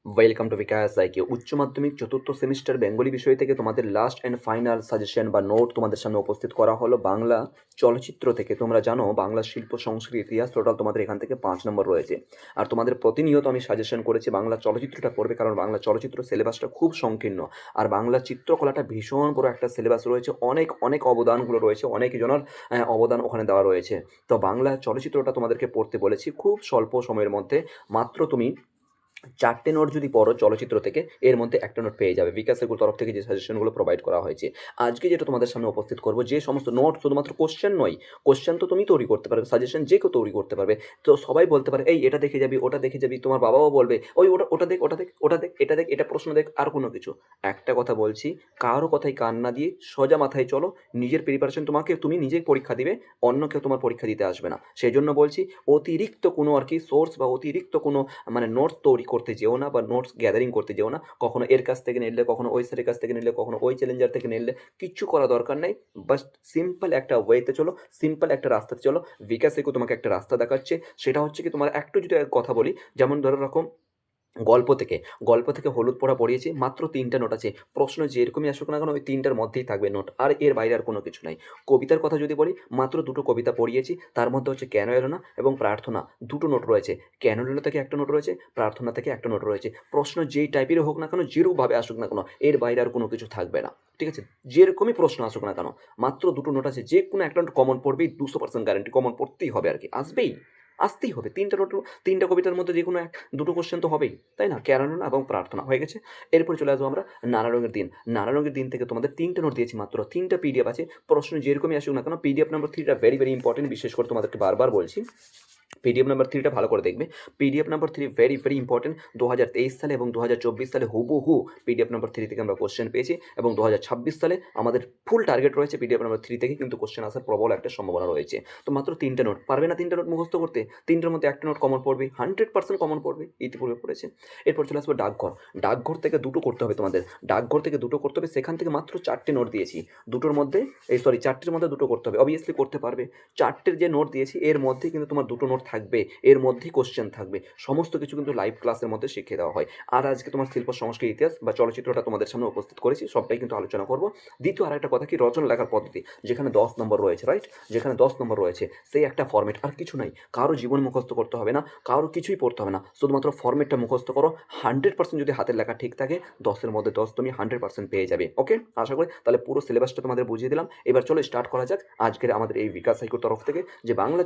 Welcome to বিকাশ আইকে উচ্চ মাধ্যমিক চতুর্থ সেমিস্টার বেঙ্গলি বিষয় থেকে তোমাদের লাস্ট অ্যান্ড ফাইনাল সাজেশন বা নোট তোমাদের সামনে উপস্থিত করা হলো বাংলা চলচ্চিত্র থেকে। তোমরা জানো বাংলা শিল্প সংস্কৃতি ইতিহাস টোটাল তোমাদের এখান থেকে 5 নম্বর রয়েছে। আর তোমাদের প্রতিনিয়ত আমি সাজেশন করেছি বাংলা চলচ্চিত্রটা পড়বে, কারণ বাংলা চলচ্চিত্র সিলেবাসটা খুব সংকীর্ণ। আর বাংলা চিত্রকলাটা ভীষণ বড় একটা সিলেবাস রয়েছে, অনেক অনেক অবদানগুলো রয়েছে, অনেক জনের অবদান ওখানে দেওয়া রয়েছে। তো বাংলা চলচ্চিত্রটা তোমাদেরকে পড়তে বলেছি খুব স্বল্প সময়ের মধ্যে। মাত্র তুমি 4টে নোট যদি পড়ো চলচ্চিত্র থেকে, এর মধ্যে একটা নোট পেয়ে যাবে বিকাশের তরফ থেকে যে সাজেশনগুলো প্রোভাইড করা হয়েছে। আজকে যেটা তোমাদের সামনে উপস্থিত করবো, যে সমস্ত নোট শুধুমাত্র কোশ্চেন নয়, কোশ্চেন তো তুমি তৈরি করতে পারবে, সাজেশন যে কেউ তৈরি করতে পারবে। তো সবাই বলতে পারে এই এটা দেখে যাবি, ওটা দেখে যাবি, তোমার বাবাও বলবে ওই ওটা ওটা দেখ, ওটা দেখ, ওটা দেখ, এটা দেখ, এটা প্রশ্ন দেখ, আর কোনো কিছু। একটা কথা বলছি, কারো কথায় কান না দিয়ে সোজা মাথায় চলো। নিজের প্রিপারেশন তোমাকে তুমি নিজেই পরীক্ষা দিবে, অন্য কেউ তোমার পরীক্ষা দিতে আসবে না। সেই জন্য বলছি অতিরিক্ত কোনো আর কি সোর্স বা অতিরিক্ত কোনো নোটস তৈরি করতে যেও না, বা নোটস গ্যাদারিং করতে যেও না। কখনো এর কাছ থেকে নিলে, কখনো ওই স্যারের কাছ থেকে নিলে, কখনো ওই চ্যালেঞ্জার থেকে নিলে, কিচ্ছু করা দরকার নেই। বাস সিম্পল একটা ওয়েতে চলো, সিম্পল একটা রাস্তাতে চলো। বিকাশ থেকে তোমাকে একটা রাস্তা দেখাচ্ছে, সেটা হচ্ছে কি, তোমার একটু যদি কথা বলি, যেমন ধরো রকম গল্প থেকে হলুদ পোড়া পড়িয়েছি, মাত্র 3টা নোট আছে। প্রশ্ন যেরকমই আসুক না কেন ওই 3টার মধ্যেই থাকবে নোট, আর এর বাইরে আর কোনো কিছু নাই। কবিতার কথা যদি বলি, মাত্র 2টো কবিতা পড়িয়েছি, তার মধ্যে হচ্ছে কেন এলো না এবং প্রার্থনা, 2টো নোট রয়েছে। কেন এলো থেকে একটা নোট রয়েছে, প্রার্থনা থেকে একটা নোট রয়েছে। প্রশ্ন যেই টাইপেরই হোক না কেন, যেরূপভাবে আসুক না কেন, এর বাইরে আর কোনো কিছু থাকবে না। ঠিক আছে, যেরকমই প্রশ্ন আসুক না কেন, মাত্র 2টো নোট আছে, যে কোনো একটা নোট কমন পড়বেই, 200% গ্যারান্টি কমন পড়তেই হবে আর কি, আসবেই, আসতেই হবে। 3টা নোট, 3টা কবিতার মধ্যে যে কোনো 2টো কোশ্চেন তো হবেই, তাই না? কেরানুনা এবং প্রার্থনা হয়ে গেছে। এরপরে চলে আসবো আমরা নানা রঙের দিন। নানা রঙের দিন থেকে তোমাদের 3টে নোট দিয়েছি, মাত্র 3টা পিডিএফ আছে। প্রশ্ন যেরকমই আসুক না কেন, পিডিএফ নাম্বার 3টা ভেরি ভেরি ইম্পর্টেন্ট, বিশেষ করে তোমাদেরকে বারবার বলছি পিডিএফ নাম্বার 3টা ভালো করে দেখবে। PDF number 3 very very important. 2023 সালে এবং 2024 সালে হুবহু পিডিএফ নাম্বার 3 থেকে আমরা কোশ্চেন পেয়েছি, এবং 2026 সালে আমাদের ফুল টার্গেট রয়েছে পিডিএফ নাম্বার 3 থেকে কিন্তু কোশ্চেন আসার প্রবল একটা সম্ভাবনা রয়েছে। তো মাত্র 3টে নোট, পারবে না 3টে নোট মুখস্থ করতে? 3টের মধ্যে একটা নোট কমন পড়বে, 100% কমন পড়বে, ইতিপূর্বে পড়েছে। এরপর চলে আসবো ডাকঘর। ডাকঘর থেকে 2টো করতে হবে তোমাদের, ডাকঘর থেকে 2টো করতে হবে, সেখান থেকে মাত্র 4টে নোট দিয়েছি। 2টোর মধ্যে, এই সরি 4টের মধ্যে 2টো করতে হবে, অবভিয়াসলি করতে পারবে। 4টের যে নোট দিয়েছি এর মধ্যেই কিন্তু তোমার 2টো নোট থাকবে, এর মধ্যেই কোশ্চেন থাকবে। সমস্ত কিছু কিন্তু লাইভ ক্লাসের মধ্যে শিখিয়ে দেওয়া হয়। আর আজকে তোমার শিল্প সংস্কৃতি ইতিহাস বা চলচ্চিত্রটা তোমাদের সামনে উপস্থিত করেছি, সবটাই কিন্তু আলোচনা করব। দ্বিতীয় আর একটা কথা কি, রচনা লেখার পদ্ধতি, যেখানে 10 নম্বর রয়েছে, রাইট, যেখানে 10 নম্বর রয়েছে, সেই একটা ফর্মেট, আর কিছু নাই। কারো জীবন মুখস্থ করতে হবে না, কারো কিছুই পড়তে হবে না, শুধুমাত্র ফর্মেটটা মুখস্থ করো। 100% যদি হাতের লেখা ঠিক থাকে, 10-এর মধ্যে 10 তুমি 100% পেয়ে যাবে। ওকে, আশা করি তাহলে পুরো সিলেবাসটা তোমাদের বুঝিয়ে দিলাম। এবার চলো স্টার্ট করা যাক আজকের আমাদের এই বিকাশ সাইকোর তরফ থেকে যে বাংলা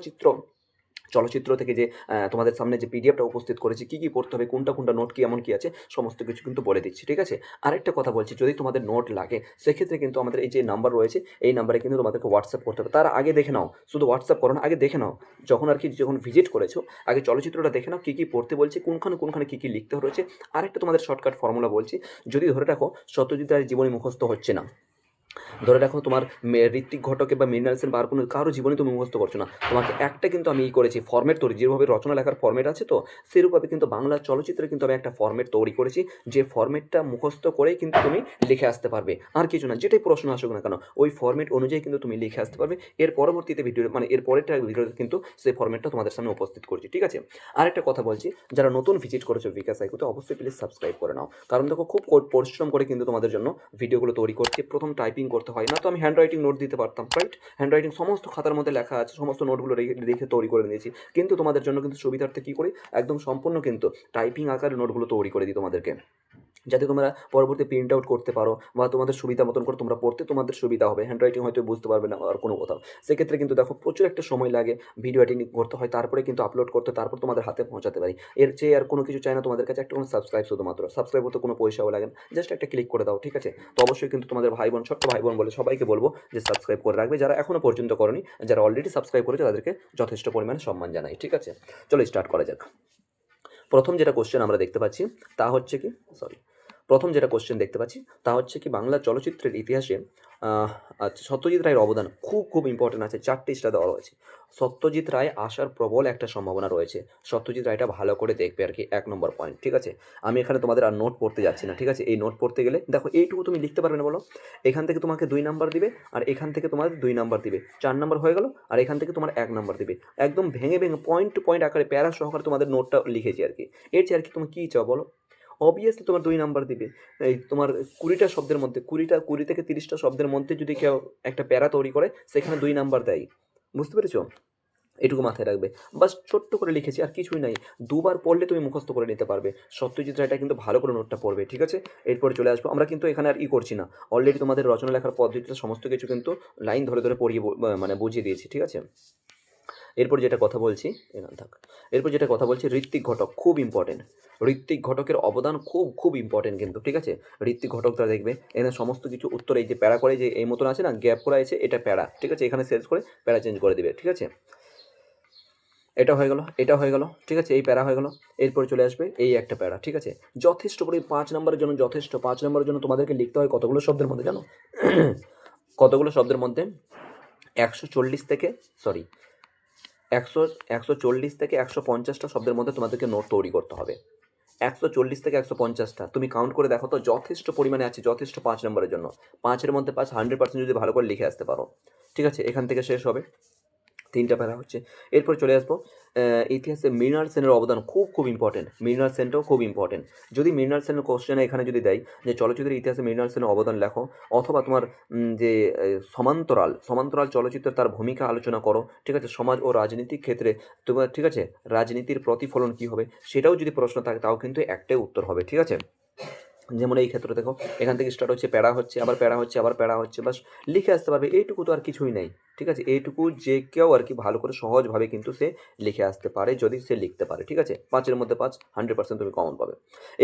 চলচ্চিত্র থেকে যে তোমাদের সামনে যে পিডিএফটা উপস্থিত করেছি, কী কী পড়তে হবে, কোনটা কোনটা নোট কি এমন কি আছে, সমস্ত কিছু কিন্তু বলে দিচ্ছি। ঠিক আছে, আরেকটা কথা বলছি, যদি তোমাদের নোট লাগে সেক্ষেত্রে কিন্তু আমাদের এই যে নাম্বার রয়েছে, এই নাম্বারে কিন্তু তোমাদেরকে হোয়াটসঅ্যাপ করতে হবে। তার আগে দেখে নাও, শুধু হোয়াটসঅ্যাপ করো না, আগে দেখে নাও, যখন আর কি যখন ভিজিট করেছো, আগে চলচ্চিত্রটা দেখে নাও, কী কী পড়তে বলছে, কোনখানে কোনখানে কী কী লিখতে রয়েছে। আরেকটা তোমাদের শর্টকাট ফর্মুলা বলছি, যদি ধরে রাখো সত্যজিৎ রায়ের জীবনী মুখস্থ হচ্ছে না, ধরে রাখো তোমার ঋত্বিক ঘটকে বা মৃণাল সেন বা আর কোনো কারো জীবনে তুমি মুখস্থ করছো না, তোমাকে একটা কিন্তু আমি করেছি ফর্মেট তৈরি, যেভাবে রচনা লেখার ফর্মেট আছে, তো সেরূপভাবে কিন্তু বাংলা চলচ্চিত্রে কিন্তু আমি একটা ফর্মেট তৈরি করেছি, যে ফর্মেটটা মুখস্থ করেই কিন্তু তুমি লিখে আসতে পারবে, আর কিছু না। যেটাই প্রশ্ন আসুক না কেন ওই ফর্মেট অনুযায়ী কিন্তু তুমি লিখে আসতে পারবে। এর পরবর্তীতে ভিডিও এর পরেরটা ভিডিওতে কিন্তু সেই ফর্মেটটা তোমাদের সামনে উপস্থিত করছি। ঠিক আছে, আরেকটা কথা বলছি, যারা নতুন ভিজিট করেছো বিকাশ সাইকোতে, অবশ্যই প্লিজ সাবস্ক্রাইব করে নাও, কারণ দেখো খুব পরিশ্রম করে কিন্তু তোমাদের জন্য ভিডিওগুলো তৈরি করছি। প্রথম টাইপিং করতে হয় না, তো আমি হ্যান্ড রাইটিং নোট দিতে পারতাম, রাইট, হ্যান্ড রাইটিং সমস্ত খাতার মধ্যে লেখা আছে, সমস্ত নোটগুলো রেখে তৈরি করে নিয়েছি, কিন্তু তোমাদের জন্য কিন্তু সুবিধার্থে কী করি, একদম সম্পূর্ণ কিন্তু টাইপিং আকারে নোটগুলো তৈরি করে দিই তোমাদেরকে, যাতে তোমরা পরবর্তী প্রিন্ট আউট করতে পারো, বা তোমাদের সুবিধা মতন করে তোমরা পড়তে তোমাদের সুবিধা হবে। হ্যান্ড রাইটিং হয়তো বুঝতে পারবে না আর কোনো কোথাও, সেক্ষেত্রে কিন্তু দেখো প্রচুর একটা সময় লাগে, ভিডিও এডিটিং করতে হয়, তারপরে কিন্তু আপলোড করতে, তারপর তোমাদের হাতে পৌঁছাতে পারি। এর চেয়ে আর কোনো কিছু চাই না তোমাদের কাছে, একটা কোনো সাবস্ক্রাইব, শুধুমাত্র সাবস্ক্রাইব করতে কোনো পয়সাও লাগে না, জাস্ট একটা ক্লিক করে দাও। ঠিক আছে, তো অবশ্যই কিন্তু তোমাদের ভাই বোন, ছোট্ট ভাই বোন বলে সবাইকে বলবো যে সাবস্ক্রাইব করে রাখবে, যারা এখনো পর্যন্ত করনি। যারা অলরেডি সাবস্ক্রাইব করেছে তাদেরকে যথেষ্ট পরিমাণে সম্মান জানাই। ঠিক আছে, চলো স্টার্ট করা যাক। প্রথম যেটা কোশ্চেন আমরা দেখতে পাচ্ছি তা হচ্ছে কি, সরি, প্রথম যেটা কোশ্চেন দেখতে পাচ্ছি তা হচ্ছে কি, বাংলা চলচ্চিত্রের ইতিহাসে আচ্ছা, সত্যজিৎ রায়ের অবদান খুব খুব ইম্পর্টেন্ট আছে, 4টে স্টার দেওয়া রয়েছে। সত্যজিৎ রায় আসার প্রবল একটা সম্ভাবনা রয়েছে, সত্যজিৎ রায়টা ভালো করে দেখবে আর কি, 1 নম্বর পয়েন্ট। ঠিক আছে, আমি এখানে তোমাদের আর নোট পড়তে যাচ্ছি না। ঠিক আছে, এই নোট পড়তে গেলে দেখো এইটুকু তুমি লিখতে পারবে না বলো, এখান থেকে তোমাকে 2 নাম্বার দিবে, আর এখান থেকে তোমাদের 2 নাম্বার দিবে, 4 নাম্বার হয়ে গেল, আর এখান থেকে তোমার 1 নাম্বার দিবে। একদম ভেঙে ভেঙে পয়েন্ট টু পয়েন্ট আকারে প্যারা সহকারে তোমাদের নোটটা লিখেছি আর কি, এর চেয়ে আর কি তুমি কী চাও বলো? অবভিয়াসলি তোমার 2 নাম্বার দিবে। এই তোমার 20টা শব্দের মধ্যে 20 থেকে 30টা শব্দের মধ্যে যদি কেউ একটা প্যারা তৈরি করে সেখানে 2 নাম্বার দেয়। বুঝতে পেরেছো? এটুকু মাথায় রাখবে। বাস ছোট্ট করে লিখেছি, আর কিছুই নাই। দুবার পড়লে তুমি মুখস্থ করে নিতে পারবে। সত্যজিৎ রায়টা কিন্তু ভালো করে নোটটা পড়বে, ঠিক আছে? এরপরে চলে আসবো। আমরা কিন্তু এখানে আর করছি না। অলরেডি তোমাদের রচনা লেখার পদ্ধতিতে সমস্ত কিছু কিন্তু লাইন ধরে, ধরে পড়িয়ে মানে বুঝিয়ে দিয়েছি, ঠিক আছে? এরপর যেটা কথা বলছি, থাক। এরপর যেটা কথা বলছি, ঋত্বিক ঘটক খুব ইম্পর্টেন্ট। ঋত্বিক ঘটকের অবদান খুব, খুব ইম্পর্টেন্ট কিন্তু, ঠিক আছে? ঋত্বিক ঘটকটা দেখবে এখানে সমস্ত কিছু উত্তর এই যে প্যারা করে যে এই মতন আছে না, গ্যাপ করা আছে, এটা প্যারা, ঠিক আছে? এখানে সেলস করে প্যারা চেঞ্জ করে দিবে, ঠিক আছে? এটা হয়ে গেল, এটা হয়ে গেল, ঠিক আছে? এই প্যারা হয়ে গেল। এরপরে চলে আসবে এই একটা প্যারা, ঠিক আছে? যথেষ্ট করে 5 নম্বরের জন্য যথেষ্ট। 5 নম্বরের জন্য তোমাদেরকে লিখতে হয় কতগুলো শব্দের মধ্যে জানো? কতগুলো শব্দের মধ্যে? 140 থেকে সরি 140 থেকে 150টা শব্দের মধ্যে তোমাদেরকে নোট তৈরি করতে হবে। 140 থেকে 150টা তুমি কাউন্ট করে দেখো তো, যথেষ্ট পরিমাণে আছে, যথেষ্ট 5 নম্বরের জন্য। 5-এর মধ্যে 5, 100% যদি ভালো করে লিখে আসতে পারো, ঠিক আছে? এখান থেকে শেষ হবে। 3টা প্যারা হচ্ছে। এরপর চলে আসবো ইতিহাসে মৃণাল সেনের অবদান খুব, খুব ইম্পর্টেন্ট। মৃণাল সেনটাও খুব ইম্পর্টেন্ট। যদি মৃণাল সেনের কোশ্চেনে এখানে যদি দেয় যে চলচ্চিত্রের ইতিহাসে মৃণাল সেনের অবদান লেখো, অথবা তোমার যে সমান্তরাল চলচ্চিত্রের তার ভূমিকা আলোচনা করো, ঠিক আছে? সমাজ ও রাজনীতিক ক্ষেত্রে তোমার, ঠিক আছে, রাজনীতির প্রতিফলন কী হবে, সেটাও যদি প্রশ্ন থাকে তাও কিন্তু একটাই উত্তর হবে, ঠিক আছে? যেমন এই ক্ষেত্রে দেখো, এখান থেকে স্টার্ট হচ্ছে, প্যারা হচ্ছে, আবার প্যারা হচ্ছে, আবার প্যারা হচ্ছে, বাস লিখে আসতে পারবে। এইটুকু তো আর কিছুই নেই, ঠিক আছে? এইটুকু যে কেউ আর কি ভালো করে সহজভাবে কিন্তু সে লিখে আসতে পারে, যদি সে লিখতে পারে, ঠিক আছে? 5-এর মধ্যে 5, 100% তুমি কমন পাবে।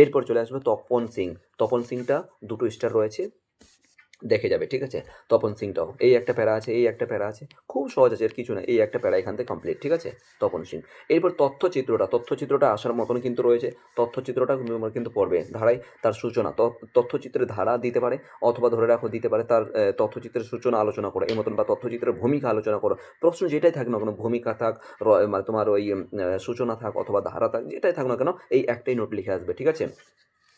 এরপর চলে আসবে তপন সিং। তপন সিংটা 2টো স্টার রয়েছে, দেখে যাবে, ঠিক আছে? তপন সিংটাও এই একটা প্যারা আছে, এই একটা প্যারা আছে, খুব সহজ আছে, এর কিছু না। এই একটা প্যারা এখান থেকে কমপ্লিট, ঠিক আছে? তপন সিং। এরপর তথ্যচিত্রটা আসার মতন কিন্তু রয়েছে। তথ্যচিত্রটা তোমরা কিন্তু পড়বে ধারায়, তার সূচনা, তথ্যচিত্রের ধারা দিতে পারে, অথবা ধরে রাখো দিতে পারে তার তথ্যচিত্রের সূচনা আলোচনা করো এই মতন, বা তথ্যচিত্রের ভূমিকা আলোচনা করো। প্রশ্ন যেটাই থাক না কেন, ভূমিকা থাক, মানে তোমার ওই সূচনা থাক, অথবা ধারা থাক, যেটাই থাক না কেন, এই একটাই নোট লিখে আসবে, ঠিক আছে?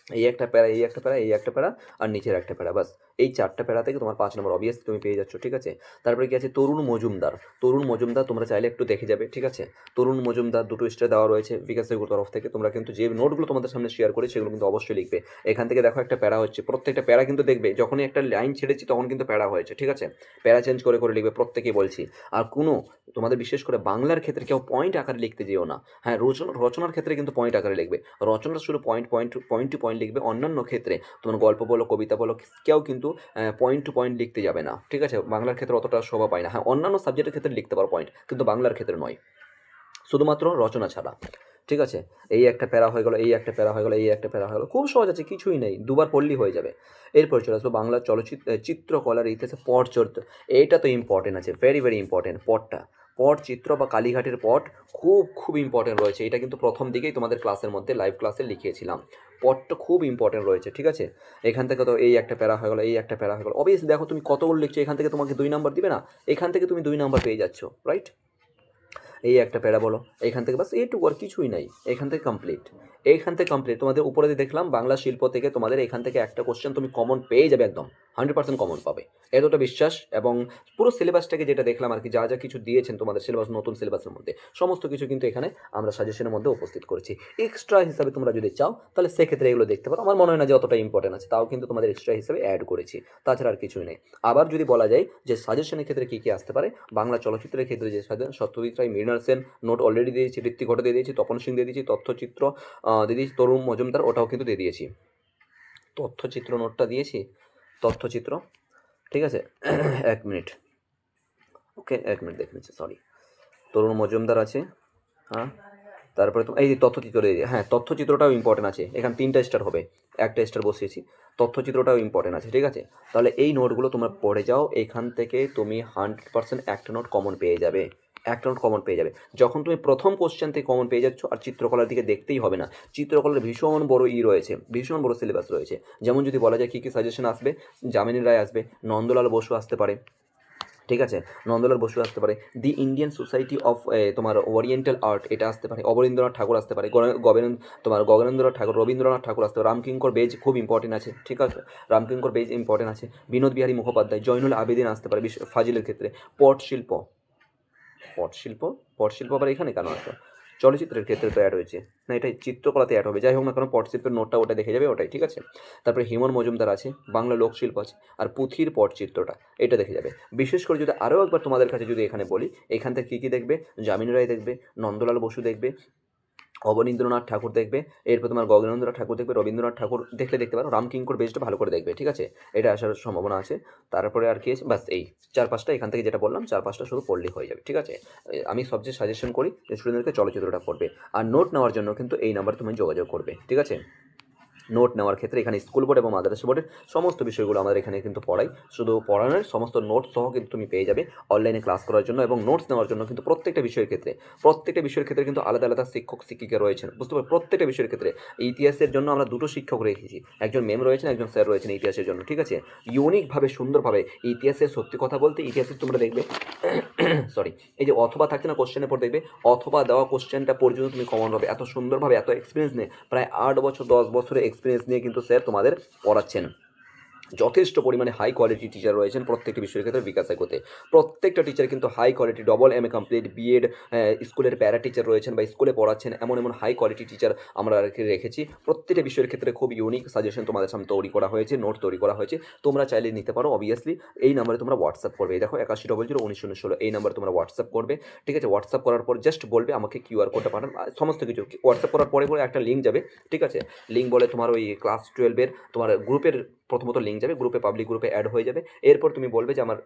এই একটা প্যারা, এই একটা প্যারা, এই একটা প্যারা, আর নিচের একটা প্যারা, বাস। এই 4টা প্যারা থেকে তোমার 5 নম্বর অবভিয়াসলি তুমি পেয়ে যাচ্ছ, ঠিক আছে? তারপরে কি আছে? তরুণ মজুমদার। তরুণ মজুমদার তোমরা চাইলে একটু দেখে যাবে, ঠিক আছে? তরুণ মজুমদার 2টো স্টার দেওয়া রয়েছে বিকাশের তরফ থেকে। তোমরা কিন্তু যে নোটগুলো তোমাদের সামনে শেয়ার করি সেগুলো কিন্তু অবশ্যই লিখবে। এখান থেকে দেখো একটা প্যারা হচ্ছে, প্রত্যেকটা প্যারা কিন্তু দেখবে যখনই একটা লাইন ছেড়েছি তখন কিন্তু প্যারা হয়েছে, ঠিক আছে? প্যারা চেঞ্জ করে করে লিখবে, প্রত্যেকেই বলছি। আর কোনো তোমাদের বিশেষ করে বাংলার ক্ষেত্রে কেউ পয়েন্ট আকারে লিখতে যেও না। হ্যাঁ, রচনার ক্ষেত্রে কিন্তু পয়েন্ট আকারে লিখবে। রচনা শুধু পয়েন্ট টু পয়েন্ট লিখবে। অন্যান্য ক্ষেত্রে তোমার গল্প বলো, কবিতা বলো, কেউ কিন্তু পয়েন্ট টু পয়েন্ট লিখতে যাবে না, ঠিক আছে? বাংলার ক্ষেত্রে অতটা শোভা পায় না। হ্যাঁ, অন্যান্য সাবজেক্টের ক্ষেত্রে লিখতে পারো পয়েন্ট, কিন্তু বাংলার ক্ষেত্রে নয়, শুধুমাত্র রচনা ছাড়া, ঠিক আছে? এই একটা প্যারা হয়ে গেলো, এই একটা প্যারা হয়ে গেলো, এই একটা প্যারা হয়ে গেলো, খুব সহজ আছে, কিছুই নেই, দুবার পড়লেই হয়ে যাবে। এরপর চলে আসবো বাংলার চিত্রকলার ইতিহাসে পটচরিত্র। এইটা তো ইম্পর্টেন্ট আছে, ভেরি ভেরি ইম্পর্টেন্ট। পটচিত্র বা কালীঘাটের পট খুব, খুব ইম্পর্টেন্ট রয়েছে। এটা কিন্তু প্রথম দিকেই তোমাদের ক্লাসের মধ্যে, লাইভ ক্লাসে লিখিয়েছিলাম। পটটা খুব ইম্পর্টেন্ট রয়েছে, ঠিক আছে? এখান থেকে তো এই একটা প্যারা হয়ে গেলো, এই একটা প্যারা হয়ে গেলো। অবভিয়াসলি দেখো তুমি কতগুলো লিখছো, এখান থেকে তোমাকে 2 নাম্বার দিবে না? এখান থেকে তুমি 2 নাম্বার পেয়ে যাচ্ছ, রাইট? এই একটা প্যারা বলো, এখান থেকে বাস এইটুকু, আর কিছুই নাই। এখান থেকে কমপ্লিট, এইখান থেকে কমপ্লিট। তোমাদের উপরে দিয়ে দেখলাম বাংলা শিল্প থেকে তোমাদের এখান থেকে একটা কোশ্চেন তুমি কমন পেয়ে যাবে, একদম 100% কমন পাবে, এতটা বিশ্বাস। এবং পুরো সিলেবাসটাকে যেটা দেখলাম আর কি, যা যা কিছু দিয়েছেন তোমাদের সিলেবাস, নতুন সিলেবাসের মধ্যে সমস্ত কিছু কিন্তু এখানে আমরা সাজেশনের মধ্যে উপস্থিত করেছি। এক্সট্রা হিসাবে তোমরা যদি চাও তাহলে সেক্ষেত্রে এগুলো দেখতে পারো। আমার মনে হয় না যে অতটা ইম্পর্টেন্ট আছে, তাও কিন্তু তোমাদের এক্সট্রা হিসাবে অ্যাড করেছি, তাছাড়া আর কিছুই নেই। আবার যদি বলা যায় যে সাজেশনের ক্ষেত্রে কী কী আসতে পারে, বাংলা চলচ্চিত্রের ক্ষেত্রে যে সত্যজিৎ রায়, মৃণাল সেন নোট অলরেডি দিয়ে দিয়েছি, ঋত্বিক ঘটক দিয়ে দিয়েছি, তপন সিং দিয়ে দিয়েছি, তথ্যচিত্র দিয়ে দিয়েছি, তরুণ মজুমদার ওটাও কিন্তু দিয়ে দিয়েছি। তথ্যচিত্র নোটটা দিয়েছি, তথ্যচিত্র, ঠিক আছে? 1 মিনিট, ওকে 1 মিনিট দেখে নিচ্ছি, সরি। তরুণ মজুমদার আছে, হ্যাঁ। তারপরে তো এই তথ্যচিত্র দিয়ে, হ্যাঁ তথ্যচিত্রটাও ইম্পর্টেন্ট আছে। এখানে 3টা স্টার হবে, একটা স্টার বসিয়েছি। তথ্যচিত্রটাও ইম্পর্টেন্ট আছে, ঠিক আছে? তাহলে এই নোটগুলো তোমরা পড়ে যাও, এখান থেকে তুমি 100% একটা নোট কমন পেয়ে যাবে, একটা নোট কমন পেয়ে যাবে। যখন তুমি প্রথম কোশ্চেন থেকে কমন পেয়ে যাচ্ছ, আর চিত্রকলার দিকে দেখতেই হবে না। চিত্রকলার ভীষণ বড় রয়েছে, ভীষণ বড় সিলেবাস রয়েছে। যেমন যদি বলা যায় কী কী সাজেশন আসবে, যামিনী রায় আসবে, নন্দলাল বসু আসতে পারে, ঠিক আছে? নন্দলাল বসু আসতে পারে, দি ইন্ডিয়ান সোসাইটি অফ তোমার ওরিয়েন্টাল আর্ট, এটা আসতে পারে, অবনীন্দ্রনাথ ঠাকুর আসতে পারে, তোমার গগনেন্দ্রনাথ ঠাকুর, রবীন্দ্রনাথ ঠাকুর আসতে পারে, রামকিঙ্কর বেজ খুব ইম্পর্টেন্ট আছে, ঠিক আছে? রামকিঙ্কর বেজ ইম্পর্টেন্ট আছে, বিনোদ বিহারী মুখোপাধ্যায়, জয়নুল আবেদিন আসতে পারে ফাজিলের ক্ষেত্রে। পটশিল্প, পটশিল্প, পটশিল্প আবার এখানে কেন আসবে? চলচ্চিত্রের ক্ষেত্রে তো অ্যাড হয়েছে, না এটাই চিত্রকলাতে অ্যাড হবে, যাই হোক না কারণ পটশিল্পের নোটটা ওটা দেখে যাবে ওটাই, ঠিক আছে। তারপরে হিমন মজুমদার আছে, বাংলা লোকশিল্প আছে, আর পুঁথির পটচিত্রটা এটা দেখে যাবে। বিশেষ করে যদি আরও একবার তোমাদের কাছে যদি এখানে বলি, এখান থেকে কী কী দেখবে, যামিনী রায় দেখবে, নন্দলাল বসু দেখবে, অবনীন্দ্রনাথ ঠাকুর দেখবে, এরপর তোমার গগনেন্দ্রনাথ ঠাকুর দেখবে, রবীন্দ্রনাথ ঠাকুর দেখলে দেখতে পারো, রামকিঙ্কর বেশটা ভালো করে দেখবে, ঠিক আছে, এটা আসার সম্ভাবনা আছে। তারপরে আর কি আছে, বাস এই 4-5টা এখান থেকে যেটা বললাম 4-5টা শুধু পড়লেই হয়ে যাবে, ঠিক আছে। আমি সবচেয়ে সাজেশন করি যে স্টুডেন্টদেরকে চলচ্চিত্রটা পড়বে, আর নোট নেওয়ার জন্য কিন্তু এই নাম্বার তুমি যোগাযোগ করবে, ঠিক আছে। নোট নেওয়ার ক্ষেত্রে এখানে স্কুল বোর্ড এবং মাদ্রাসা বোর্ডের সমস্ত বিষয়গুলো আমাদের এখানে কিন্তু পড়াই, শুধু পড়ানোর সমস্ত নোটস সহ কিন্তু তুমি পেয়ে যাবে অনলাইনে ক্লাস করার জন্য, এবং নোটস নেওয়ার জন্য কিন্তু প্রত্যেকটা বিষয়ের ক্ষেত্রে কিন্তু আলাদা আলাদা শিক্ষক শিক্ষিকা রয়েছেন, বুঝতে পারো, প্রত্যেকটা বিষয়ের ক্ষেত্রে। ইতিহাসের জন্য আমরা দুটো শিক্ষক রেখেছি, একজন ম্যাম রয়েছেন, একজন স্যার রয়েছেন ইতিহাসের জন্য, ঠিক আছে। ইউনিকভাবে সুন্দরভাবে ইতিহাসের, সত্যি কথা বলতে ইতিহাসের তোমরা দেখবে সরি, এই যে অথবা থাকছে না কোশ্চেনের পর দেখবে অথবা দেওয়া কোশ্চেনটা পর্যন্ত তুমি কমন পাবে, এত সুন্দরভাবে, এত এক্সপিরিয়েন্স নিয়ে, প্রায় 8 বছর 10 বছরের এক্সপিরিয়েন্স নিয়ে কিন্তু স্যার তোমাদের পড়াচ্ছেন। যথেষ্ট পরিমাণে হাই কোয়ালিটি টিচার রয়েছেন প্রত্যেকটি বিষয়ের ক্ষেত্রে বিকাশ এগোতে। প্রত্যেকটা টিচার কিন্তু high quality, double M A complete, B Ed, স্কুলের প্যারা টিচার রয়েছেন বা স্কুলে পড়াচ্ছেন, এমন এমন হাই কোয়ালিটি টিচার আমরা আর কি রেখেছি। প্রত্যেকটা বিষয়ের ক্ষেত্রে খুব ইউনিক সাজেশন তোমাদের সামনে তৈরি করা হয়েছে, নোট তৈরি করা হয়েছে, তোমরা চাইলে নিতে পারো। অবভিয়াসলি এই নাম্বারে তোমরা হোয়াটসঅ্যাপ করবে, এই দেখো 81001916 এই নাম্বারে তোমরা হোয়াটসঅ্যাপ করবে, ঠিক আছে। হোয়াটসঅ্যাপ করার পর জাস্ট বলবে আমাকে কিউআর কোডটা পাঠান, সমস্ত কিছু হোয়াটসঅ্যাপ করার পরে পরে একটা লিঙ্ক যাবে, ঠিক আছে। লিঙ্ক বলে তোমার ওই ক্লাস 12-এর তোমার গ্রুপের প্রথমত লিঙ্ক যাবে, গ্রুপে পাবলিক গ্রুপে অ্যাড হয়ে যাবে। এরপর তুমি বলবে যে আমার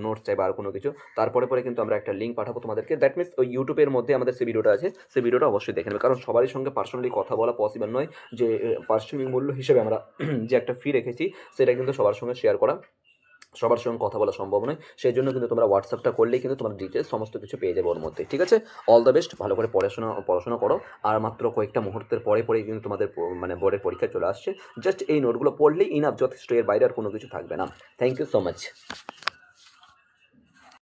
নোটস চাই বা আর কোনো কিছু, তারপরে পরে কিন্তু আমরা একটা লিঙ্ক পাঠাবো তোমাদেরকে। দ্যাট মিনস ওই ইউটিউবের মধ্যে আমাদের সেই ভিডিওটা আছে, সেই ভিডিওটা অবশ্যই দেখে নেবে, কারণ সবারই সঙ্গে পার্সোনালি কথা বলা পসিবল নয়, যে পারিশ্রমিক মূল্য হিসেবে আমরা যে একটা ফি রেখেছি সেটা কিন্তু সবার সঙ্গে শেয়ার করা, সবার সঙ্গে কথা বলা সম্ভব নয়। সেই জন্য কিন্তু তোমরা হোয়াটসঅ্যাপটা করলেই কিন্তু তোমার ডিটেলস সমস্ত কিছু পেয়ে যাবে ওর মধ্যে, ঠিক আছে। অল দ্য বেস্ট, ভালো করে পড়াশোনা করো। আর মাত্র কয়েকটা মুহূর্তের পরে কিন্তু তোমাদের মানে বোর্ডের পরীক্ষা চলে আসছে। জাস্ট এই নোটগুলো পড়লেই ইনাফ, যথেষ্ট, এর বাইরে আর কোনো কিছু থাকবে না। Thank you so much.